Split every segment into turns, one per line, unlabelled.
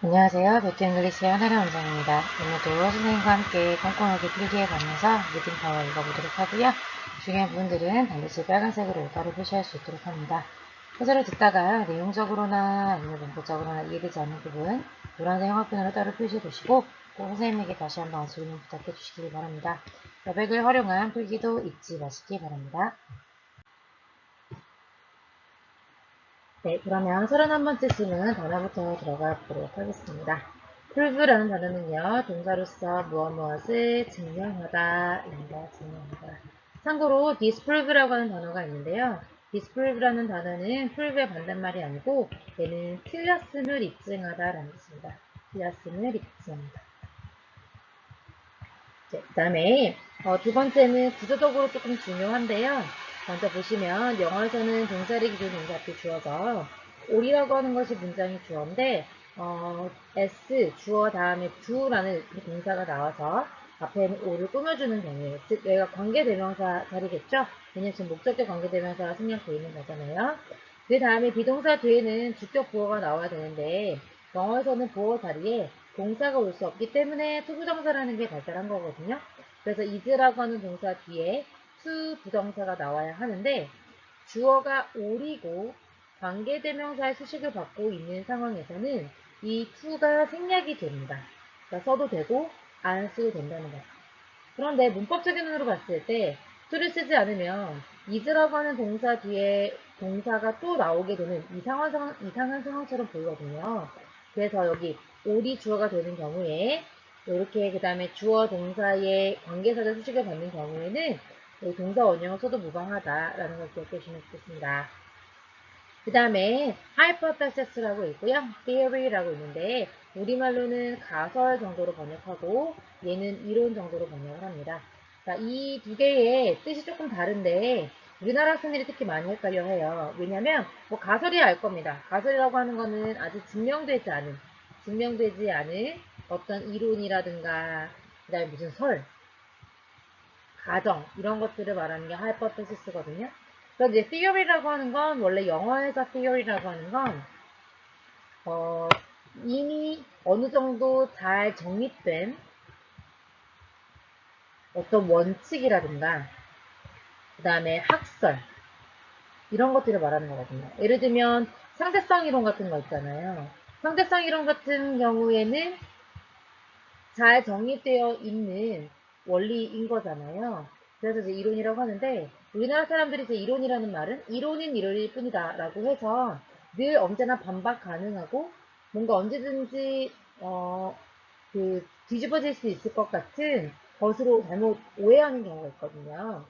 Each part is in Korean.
안녕하세요. 배트 잉글리시의 하나의 원장입니다. 오늘도 선생님과 함께 꼼꼼하게 필기해가면서 리딩 파워 읽어보도록 하고요. 중요한 부분들은 반드시 빨간색으로 따로 표시할 수 있도록 합니다. 해설을 듣다가 내용적으로나 아니면 문법적으로나 이해되지 않는 부분 노란색 형광펜으로 따로 표시해 두시고 꼭 선생님에게 다시 한번 질문 부탁해 주시기 바랍니다. 여백을 활용한 필기도 잊지 마시기 바랍니다. 네, 그러면 31번째 질문 단어부터 들어가 보도록 하겠습니다. prove라는 단어는요, 동사로서 무엇을 증명하다, 라는 증명하다. 참고로 disprove라고 하는 단어가 있는데요. disprove라는 단어는 prove의 반대말이 아니고 얘는 틀렸음을 입증하다 라는 뜻입니다. 틀렸음을 입증하다. 그 다음에 두 번째는 구조적으로 조금 중요한데요. 먼저 보시면 영어에서는 동사를 기준 동사 앞에 주어져 올이라고 하는 것이 문장의 주어인데 s 주어 다음에 do라는 동사가 나와서 앞에는 올을 꾸며주는 경우에 즉 얘가 관계대명사 자리겠죠. 왜냐면 지금 목적격 관계대명사가 생략되어 있는 거잖아요. 그 다음에 비동사 뒤에는 주격 보어가 나와야 되는데 영어에서는 보어 자리에 동사가 올 수 없기 때문에 투부정사라는 게 발달한 거거든요. 그래서 is라고 하는 동사 뒤에 to 부정사가 나와야 하는데 주어가 올이고 관계대명사의 수식을 받고 있는 상황에서는 이 to가 생략이 됩니다. 그러니까 써도 되고 안 써도 된다는 거죠. 그런데 문법적인 눈으로 봤을 때 to를 쓰지 않으면 is라고 하는 동사 뒤에 동사가 또 나오게 되는 이상한 상황처럼 보이거든요. 그래서 여기 올이 주어가 되는 경우에 이렇게 그 다음에 주어 동사의 관계사적 수식을 받는 경우에는 동사 원형을 써도 무방하다라는 걸 기억해주시면 좋겠습니다. 그 다음에 hypothesis라고 있고요. theory라고 있는데 우리말로는 가설 정도로 번역하고 얘는 이론 정도로 번역을 합니다. 이 두 개의 뜻이 조금 다른데 우리나라 학생들이 특히 많이 헷갈려 해요. 왜냐면 뭐 가설이야 알 겁니다. 가설이라고 하는 거는 아직 증명되지 않은 어떤 이론이라든가 그 다음에 무슨 가정 이런 것들을 말하는 게 hypothesis거든요. 그래서 이제 theory라고 하는 건 원래 영어에서 theory라고 하는 건 이미 어느 정도 잘 정립된 어떤 원칙이라든가 그 다음에 학설 이런 것들을 말하는 거거든요. 예를 들면 상대성 이론 같은 거 있잖아요. 상대성 이론 같은 경우에는 잘 정립되어 있는 원리인 거잖아요. 그래서 이제 이론이라고 하는데 우리나라 사람들이 이제 이론이라는 말은 이론인 이론일 뿐이다 라고 해서 늘 언제나 반박 가능하고 뭔가 언제든지 뒤집어질 수 있을 것 같은 것으로 잘못 오해하는 경우가 있거든요.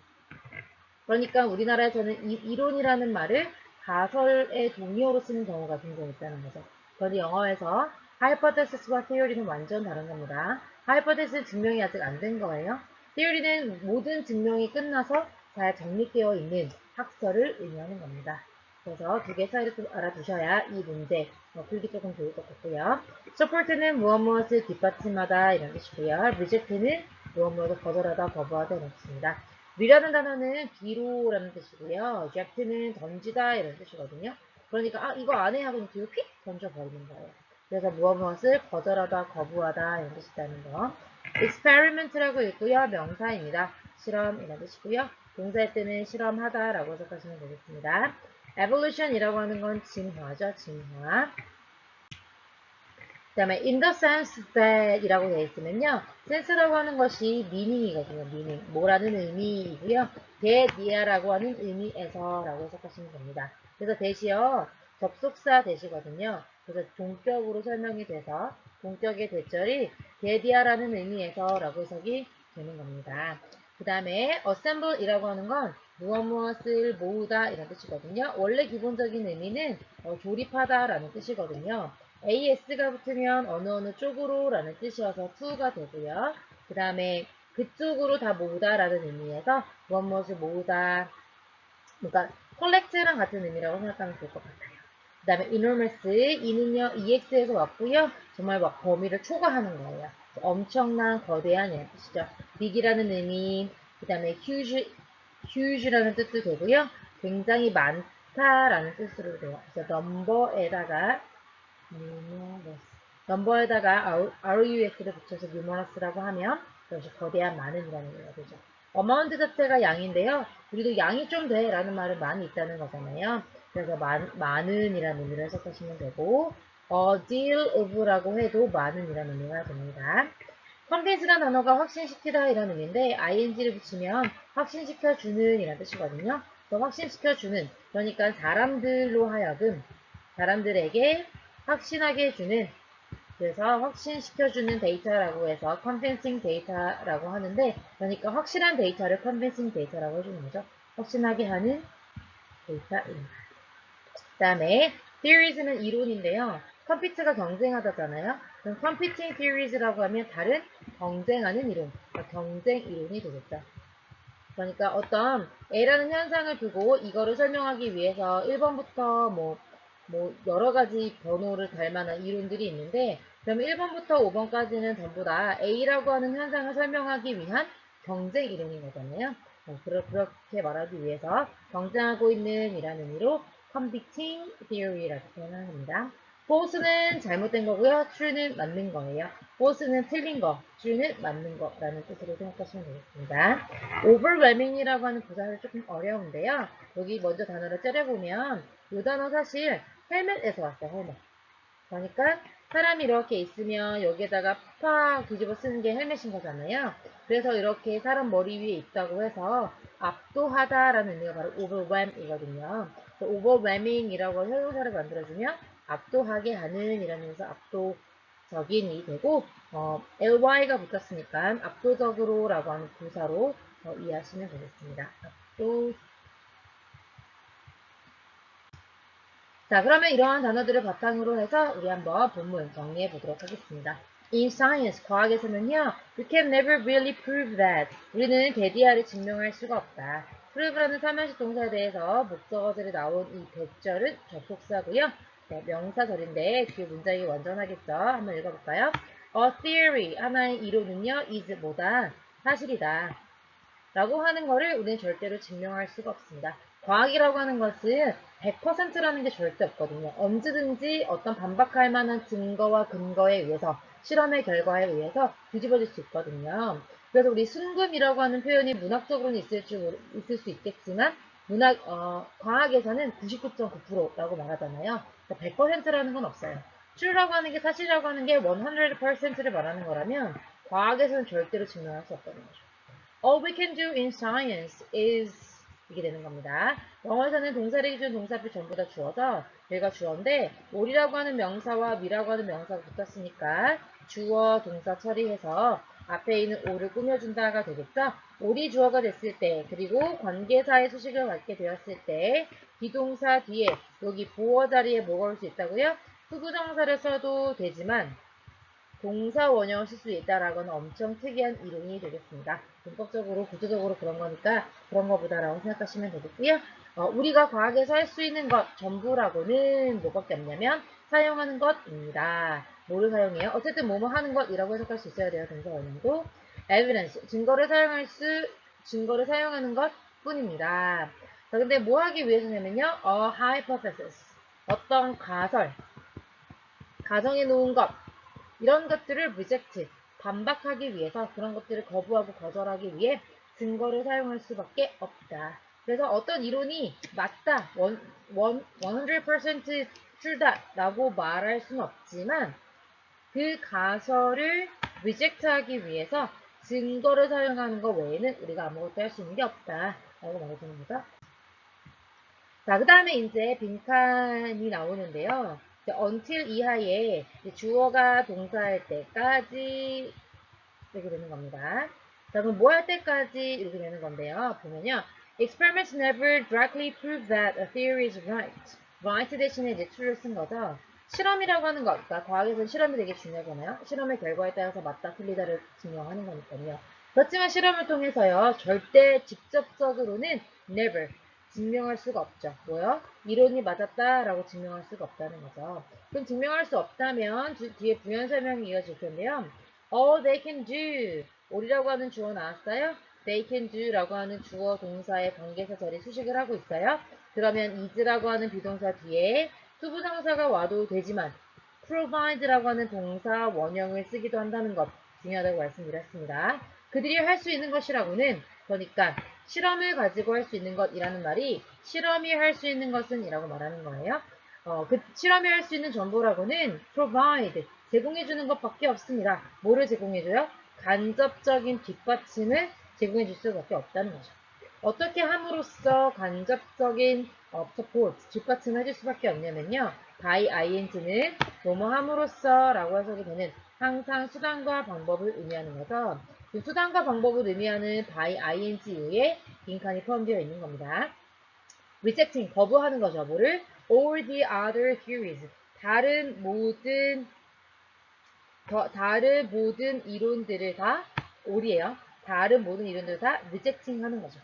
그러니까 우리나라에서는 이 이론이라는 말을 가설의 동의어로 쓰는 경우가 종종 있다는 거죠. 그런데 영어에서 hypothesis와 theory는 완전 다른 겁니다. hypothesis 증명이 아직 안 된 거예요. theory는 모든 증명이 끝나서 잘 정립되어 있는 학설을 의미하는 겁니다. 그래서 두 개 차이를 좀 알아두셔야 이 문제 풀기 조금 좋을 것 같고요. support는 무엇을 뒷받침하다 이런 뜻이고요. reject는 무엇을 거절하다, 거부하다 이런 뜻입니다. 위라는 단어는 뒤로라는 뜻이고요. reject는 던지다 이런 뜻이거든요. 그러니까 이거 안 해 하고 뒤로 휙 던져버리는 거예요. 그래서 무엇을 거절하다, 거부하다 이런 뜻이 있다는 거. experiment라고 있고요. 명사입니다. 실험 이런 뜻이고요. 동사일 때는 실험하다라고 해석하시면 되겠습니다. evolution이라고 하는 건 진화죠. 진화. 그 다음에 in the sense that 이라고 되어 있으면요. sense라고 하는 것이 meaning이거든요. meaning. 뭐라는 의미이고요. 대니아라고 하는 의미에서 라고 해석하시면 됩니다. 그래서 대시요. 접속사 대시거든요. 그래서 동격으로 설명이 돼서 동격의 대절이 대디아라는 의미에서 라고 해석이 되는 겁니다. 그 다음에 assemble이라고 하는 건 무엇을 모으다 이런 뜻이거든요. 원래 기본적인 의미는 조립하다 라는 뜻이거든요. AS가 붙으면 어느 쪽으로 라는 뜻이어서 to가 되고요. 그 다음에 그쪽으로 다 모으다 라는 의미에서 무엇을 모으다 그러니까 collect랑 같은 의미라고 생각하면 좋을 것 같아요. 그 다음에 enormous 이는요 EX에서 왔고요. 정말 막 범위를 초과하는 거예요. 엄청난 거대한 이런 뜻이죠. big이라는 의미 그 다음에 huge라는 뜻도 되고요. 굉장히 많다라는 뜻으로 돼요. 그래서 number에다가 numerous 넘버에다가 RUS를 붙여서 numerous라고 하면 역시 거대한 많은이라는 의미가 되죠. amount 자체가 양인데요. 우리도 양이 좀 돼 라는 말은 많이 있다는 거잖아요. 그래서 많은이라는 의미로 해석하시면 되고 a deal of라고 해도 많은이라는 의미가 됩니다. convince라는 단어가 확신시키다 이라는 의미인데 ing를 붙이면 확신시켜주는 이라는 뜻이거든요. 그래서 확신시켜주는, 그러니까 사람들에게 확신하게 해주는, 그래서 확신시켜주는 데이터라고 해서 convincing data라고 하는데, 그러니까 확실한 데이터를 convincing data라고 해주는 거죠. 확신하게 하는 데이터입니다. 그 다음에 theories는 이론인데요. compete가 경쟁하다잖아요. 그럼 competing theories라고 하면 다른 경쟁하는 이론, 그러니까 경쟁 이론이 되겠죠. 그러니까 어떤 A라는 현상을 두고 이거를 설명하기 위해서 1번부터 뭐 여러 가지 번호를 달 만한 이론들이 있는데, 그럼 1번부터 5번까지는 전부 다 A라고 하는 현상을 설명하기 위한 경쟁 이론인 거잖아요. 그렇게 말하기 위해서 경쟁하고 있는 이라는 의미로 competing theory라고 표현합니다. false는 잘못된 거고요. true는 맞는 거예요. false는 틀린 거, true는 맞는 거라는 뜻으로 생각하시면 되겠습니다. overwhelming이라고 하는 부사는 조금 어려운데요. 여기 먼저 단어를 째려보면 이 단어 사실 헬멧에서 왔어요. 헬멧. 그러니까 사람이 이렇게 있으면 여기에다가 팍 뒤집어 쓰는 게 헬멧인 거잖아요. 그래서 이렇게 사람 머리 위에 있다고 해서 압도하다라는 의미가 바로 overwhelm이거든요. overwhelming이라고 형용사를 만들어주면 압도하게 하는 이라는 의미에서 압도적인이 되고 ly가 붙었으니까 압도적으로라고 하는 부사로 이해하시면 되겠습니다. 자, 그러면 이러한 단어들을 바탕으로 해서 우리 한번 본문 정리해 보도록 하겠습니다. In science, 과학에서는요, you can never really prove that. 우리는 대디아를 증명할 수가 없다. prove라는 삼형식 동사에 대해서 목적어들이 나온 이 대절은 접속사고요. 네, 명사절인데 뒤에 문장이 완전하겠죠. 한번 읽어볼까요? A theory, 하나의 이론은요, is 뭐다? 사실이다. 라고 하는 거를 우리는 절대로 증명할 수가 없습니다. 과학이라고 하는 것은 100%라는 게 절대 없거든요. 언제든지 어떤 반박할 만한 증거와 근거에 의해서, 실험의 결과에 의해서 뒤집어질 수 있거든요. 그래서 우리 순금이라고 하는 표현이 문학적으로는 있을 수 있겠지만 과학에서는 99.9%라고 말하잖아요. 그러니까 100%라는 건 없어요. true라고 하는 게, 사실이라고 하는 게 100%를 말하는 거라면 과학에서는 절대로 증명할 수 없다는 거죠. All we can do in science is 이게 되는 겁니다. 영어에서는 동사를 기준 동사표 전부 다 주어서 여기가 주어인데 올이라고 하는 명사와 미라고 하는 명사가 붙었으니까 주어 동사 처리해서 앞에 있는 올을 꾸며준다가 되겠죠. 올이 주어가 됐을 때 그리고 관계사의 수식을 갖게 되었을 때 비동사 뒤에 여기 보어 자리에 뭐가 올 수 있다고요? 수구정사를 써도 되지만 동사 원형을 쓸 수 있다라고는 엄청 특이한 이론이 되겠습니다. 문법적으로, 구조적으로 그런 거니까 그런 거보다라고 생각하시면 되겠고요. 우리가 과학에서 할 수 있는 것 전부라고는 뭐밖에 없냐면 사용하는 것입니다. 뭐를 사용해요? 어쨌든 뭐뭐 하는 것이라고 해석할 수 있어야 돼요. 동사 원형도. evidence, 증거를 사용하는 것 뿐입니다. 자, 근데 뭐 하기 위해서냐면요. a hypothesis, 어떤 가정해 놓은 것, 이런 것들을 reject, 반박하기 위해서, 그런 것들을 거부하고 거절하기 위해 증거를 사용할 수밖에 없다. 그래서 어떤 이론이 맞다, 100% true다 라고 말할 수는 없지만 그 가설을 reject 하기 위해서 증거를 사용하는 것 외에는 우리가 아무것도 할 수 있는 게 없다 라고 말해주는 거죠. 자, 그 다음에 이제 빈칸이 나오는데요. until 이하에 주어가 동사할 때까지 이렇게 되는 겁니다. 자, 그럼 뭐 할 때까지 이렇게 되는 건데요. 보면요. Experiments never directly prove that a theory is right. right 대신에 이제 true를 쓴 거죠. 실험이라고 하는 것, 그러니까 과학에서는 실험이 되게 중요하잖아요. 실험의 결과에 따라서 맞다, 틀리다를 증명하는 거니까요. 그렇지만 실험을 통해서요, 절대 직접적으로는 never 증명할 수가 없죠. 뭐요? 이론이 맞았다라고 증명할 수가 없다는 거죠. 그럼 증명할 수 없다면 뒤에 부연 설명이 이어질 텐데요. All they can do. all이라고 하는 주어 나왔어요? They can do라고 하는 주어 동사의 관계사 자리 수식을 하고 있어요. 그러면 is라고 하는 비동사 뒤에 투부정사가 와도 되지만 provide라고 하는 동사 원형을 쓰기도 한다는 것 중요하다고 말씀드렸습니다. 그들이 할 수 있는 것이라고는 그러니까 실험을 가지고 할 수 있는 것이라는 말이 실험이 할 수 있는 것은 이라고 말하는 거예요. 그 실험이 할 수 있는 정보라고는 provide, 제공해주는 것밖에 없습니다. 뭐를 제공해줘요? 간접적인 뒷받침을 제공해줄 수밖에 없다는 거죠. 어떻게 함으로써 간접적인 support, 뒷받침을 해줄 수밖에 없냐면요. by ing는 뭐뭐 함으로써 라고 해석이 되는 항상 수단과 방법을 의미하는 거죠. 그 수단과 방법을 의미하는 by ing 이후에 빈칸이 포함되어 있는 겁니다. rejecting, 거부하는 거죠. 뭐를? all the other theories, 다른 모든 이론들을 다 all이에요. 다른 모든 이론들을 다 rejecting 하는 거죠.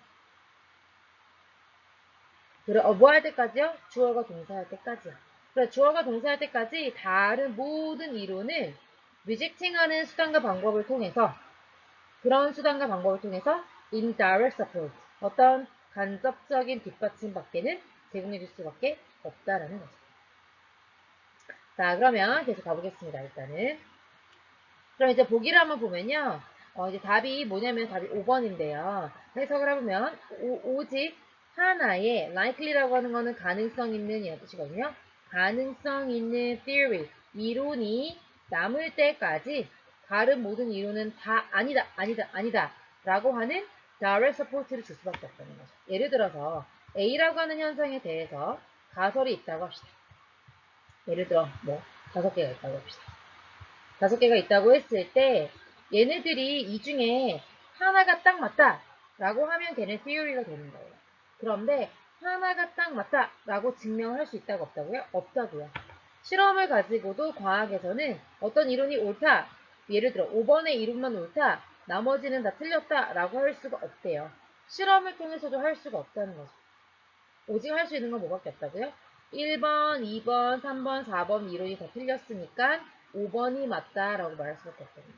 그래, 뭐 할 때까지요? 주어가 동사할 때까지요. 그래, 주어가 동사할 때까지 다른 모든 이론을 rejecting하는 수단과 방법을 통해서 그런 수단과 방법을 통해서 indirect support, 어떤 간접적인 뒷받침 밖에는 제공해 줄 수밖에 없다라는 거죠. 자, 그러면 계속 가보겠습니다. 일단은. 그럼 이제 보기를 한번 보면요. 이제 답이 뭐냐면 답이 5번인데요. 해석을 해보면 오직 하나의 likely라고 하는 거는 가능성 있는 이런 뜻이거든요. 가능성 있는 theory, 이론이 남을 때까지 다른 모든 이론은 다 아니다, 아니다, 아니다 라고 하는 direct support를 줄 수밖에 없다는 거죠. 예를 들어서 A라고 하는 현상에 대해서 가설이 있다고 합시다. 예를 들어 뭐 5개가 있다고 합시다. 5개가 있다고 했을 때 얘네들이 이 중에 하나가 딱 맞다 라고 하면 걔는 theory가 되는 거예요. 그런데 하나가 딱 맞다 라고 증명할 수 있다고 없다고요? 없다고요. 실험을 가지고도 과학에서는 어떤 이론이 옳다, 예를 들어 5번의 이론만 옳다, 나머지는 다 틀렸다 라고 할 수가 없대요. 실험을 통해서도 할 수가 없다는 거죠. 오직 할 수 있는 건 뭐밖에 없다고요? 1번, 2번, 3번, 4번 이론이 다 틀렸으니까 5번이 맞다라고 말할 수밖에 없거든요.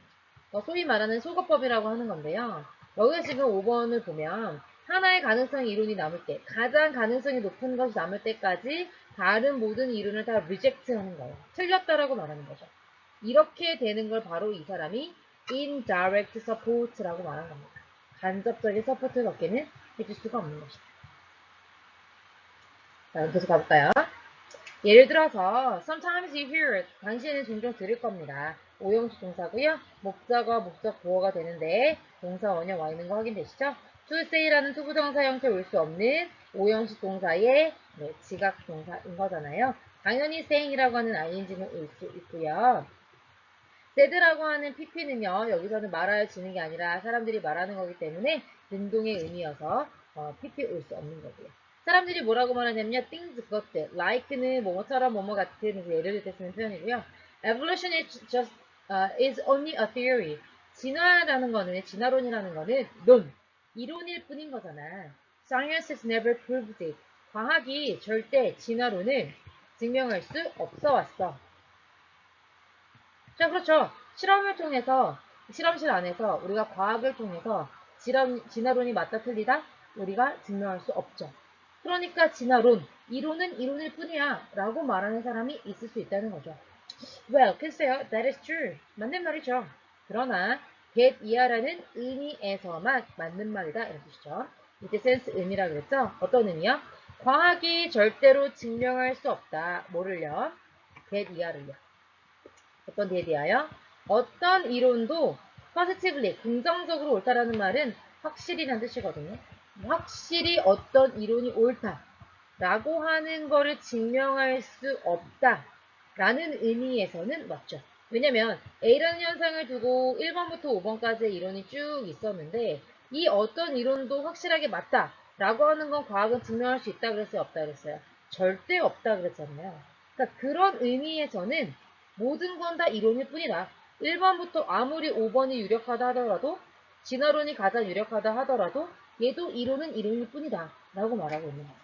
소위 말하는 소거법이라고 하는 건데요. 여기서 지금 5번을 보면 하나의 가능성 이론이 남을 때, 가장 가능성이 높은 것이 남을 때까지 다른 모든 이론을 다 리젝트 하는 거예요. 틀렸다라고 말하는 거죠. 이렇게 되는 걸 바로 이 사람이 indirect support라고 말한 겁니다. 간접적인 서포트밖에는 해줄 수가 없는 것이다. 자, 계속 가볼까요? 예를 들어서 sometimes you hear it. 당신은 종종 들을 겁니다. 오형식 동사고요. 목적어, 목적 보어가 되는데 동사 원형 와 있는 거 확인되시죠? to say라는 투부정사 형태 올 수 없는 오형식 동사의 지각 동사인 거잖아요. 당연히 saying이라고 하는 ing는 올 수 있고요. said라고 하는 pp는요. 여기서는 말하여지는 게 아니라 사람들이 말하는 거기 때문에 능동의 의미여서 pp 올 수 없는 거고요. 사람들이 뭐라고 말하냐면요. things, 것들. like는 뭐뭐처럼 뭐뭐 같은 예를 들 때 쓰는 표현이고요. evolution is only a theory. 진화라는 거는, 진화론이라는 거는 이론일 뿐인 거잖아. Science has never proved it. 과학이 절대 진화론을 증명할 수 없어 왔어. 자, 그렇죠. 실험을 통해서, 실험실 안에서 우리가 과학을 통해서 진화론이 맞다 틀리다? 우리가 증명할 수 없죠. 그러니까 진화론, 이론은 이론일 뿐이야 라고 말하는 사람이 있을 수 있다는 거죠. Well, 글쎄요. That is true. 맞는 말이죠. 그러나 get 이하라는 의미에서만 맞는 말이다 이런 뜻이죠. 이때 센스 의미라 그랬죠? 어떤 의미요? 과학이 절대로 증명할 수 없다. 뭐를요? get 이하를요. 어떤 데디하여 어떤 이론도 positively 긍정적으로 옳다라는 말은 확실히란 뜻이거든요. 확실히 어떤 이론이 옳다라고 하는 거를 증명할 수 없다라는 의미에서는 맞죠. 왜냐면 A라는 현상을 두고 1번부터 5번까지의 이론이 쭉 있었는데 이 어떤 이론도 확실하게 맞다라고 하는 건 과학은 증명할 수 있다 그랬어요? 없다 그랬어요? 절대 없다 그랬잖아요. 그러니까 그런 의미에서는 모든 건 다 이론일 뿐이다. 1번부터 아무리 5번이 유력하다 하더라도 진화론이 가장 유력하다 하더라도 얘도 이론은 이론일 뿐이다 라고 말하고 있는 거죠.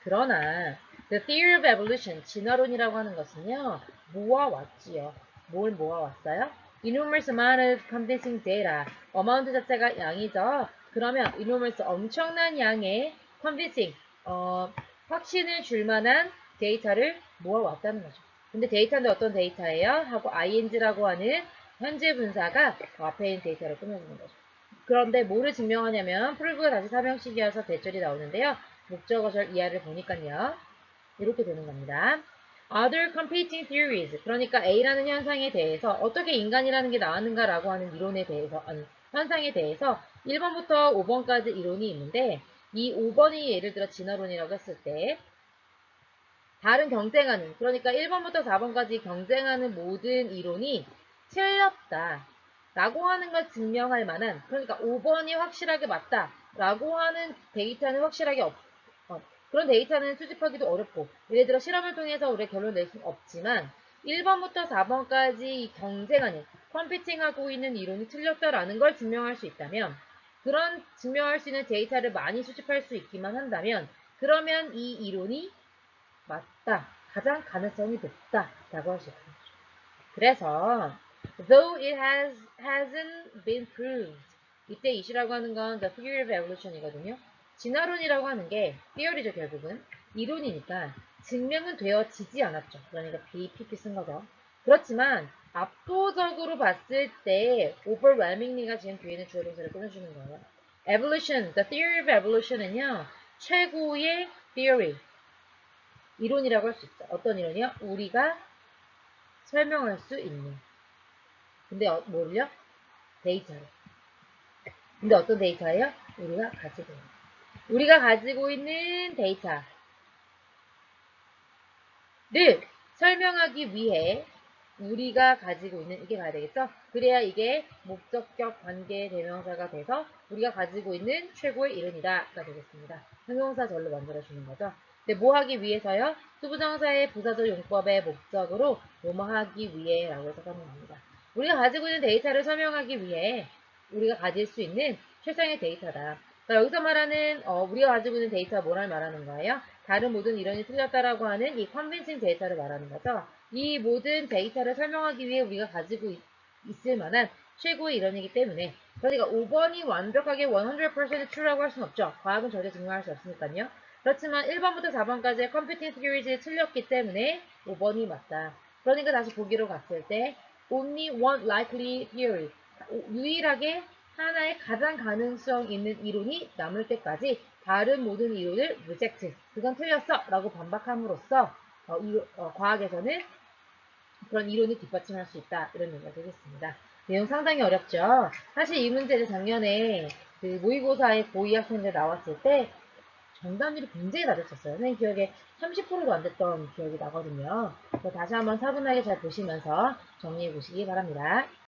그러나 The Theory of Evolution, 진화론이라고 하는 것은요. 모아왔지요. 뭘 모아왔어요? Enormous amount of convincing data. 어마운트 자체가 양이죠. 그러면 enormous, 엄청난 양의 convincing, 확신을 줄 만한 데이터를 모아왔다는 거죠. 근데 데이터인데 어떤 데이터예요? 하고 ing라고 하는 현재 분사가 앞에 있는 데이터를 꾸며주는 거죠. 그런데 뭐를 증명하냐면 prove가 다시 사명식이어서 대절이 나오는데요. 목적어절 이하를 보니까요. 이렇게 되는 겁니다. Other competing theories. 그러니까 A라는 현상에 대해서 어떻게 인간이라는 게 나왔는가라고 하는 이론에 대해서, 현상에 대해서 1번부터 5번까지 이론이 있는데 이 5번이 예를 들어 진화론이라고 했을 때 다른 경쟁하는, 그러니까 1번부터 4번까지 경쟁하는 모든 이론이 틀렸다 라고 하는 걸 증명할 만한, 그러니까 5번이 확실하게 맞다 라고 하는 데이터는 확실하게 그런 데이터는 수집하기도 어렵고, 예를 들어 실험을 통해서 우리가 결론 낼 수는 없지만 1번부터 4번까지 경쟁하는, 컴피팅하고 있는 이론이 틀렸다라는 걸 증명할 수 있다면, 그런 증명할 수 있는 데이터를 많이 수집할 수 있기만 한다면, 그러면 이 이론이 맞다, 가장 가능성이 높다라고 할 수 있습니다. 그래서 though it hasn't been proved, 이때 이시라고 하는 건 the theory of evolution이거든요. 진화론이라고 하는 게 theory죠, 결국은 이론이니까 증명은 되어지지 않았죠. 그러니까 BPP 쓴 거죠. 그렇지만 압도적으로 봤을 때 overwhelmingly가 지금 뒤에는 주어 동사를 끊어주는 거예요. evolution, the theory of evolution은요, 최고의 theory, 이론이라고 할 수 있죠. 어떤 이론이요? 우리가 설명할 수 있는. 근데 뭐를요? 데이터를. 근데 어떤 데이터예요? 우리가 가지고 있는. 우리가 가지고 있는 데이터를 설명하기 위해 우리가 가지고 있는, 이게 가야 되겠죠? 그래야 이게 목적격 관계 대명사가 돼서 우리가 가지고 있는 최고의 이론이다가 되겠습니다. 형용사절로 만들어주는 거죠. 근데 뭐 하기 위해서요? 수부정사의 부사절 용법의 목적으로 뭐뭐 하기 위해라고 해서 하는 겁니다. 우리가 가지고 있는 데이터를 설명하기 위해 우리가 가질 수 있는 최상의 데이터다. 그러니까 여기서 말하는 우리가 가지고 있는 데이터가 뭐를 말하는 거예요? 다른 모든 이론이 틀렸다라고 하는 이 컨빈싱 데이터를 말하는 거죠. 이 모든 데이터를 설명하기 위해 우리가 가지고 있을 만한 최고의 이론이기 때문에, 그러니까 5번이 완벽하게 100% true라고 할 수는 없죠. 과학은 절대 증명할 수 없으니까요. 그렇지만 1번부터 4번까지의 컴퓨팅 theories이 틀렸기 때문에 5번이 맞다. 그러니까 다시 보기로 갔을 때 only one likely theory, 유일하게 하나의 가장 가능성 있는 이론이 남을 때까지 다른 모든 이론을 reject, 그건 틀렸어 라고 반박함으로써 과학에서는 그런 이론을 뒷받침할 수 있다, 이런 얘기가 되겠습니다. 내용 상당히 어렵죠. 사실 이 문제를 작년에 그 모의고사에 고2 학생들 나왔을 때 정답률이 굉장히 낮았었어요. 내 기억에 30%도 안 됐던 기억이 나거든요. 다시 한번 차분하게 잘 보시면서 정리해 보시기 바랍니다.